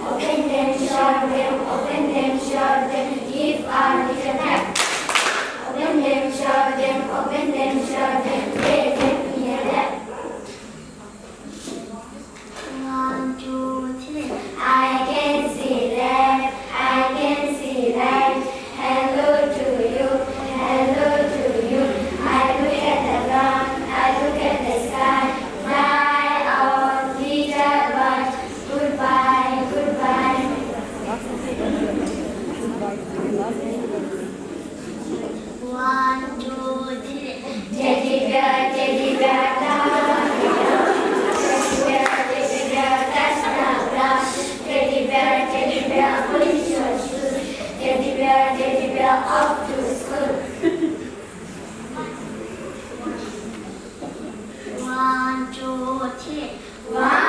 Open them, shut them, open them, shut them, give our little back. Open them, shut them, open them, shut them, give them here that. 1, 2, 3. I can see left, I can see right. Hello to you, hello to you. I look at the ground, I look at the sky. Fly out, little bird. Goodbye, goodbye. 1, 2, 3. Teddy bear, teddy bear, teddy bear, that's not grass. Teddy bear, police your shoes. Teddy bear, off to school. 1, 2, 3. 1,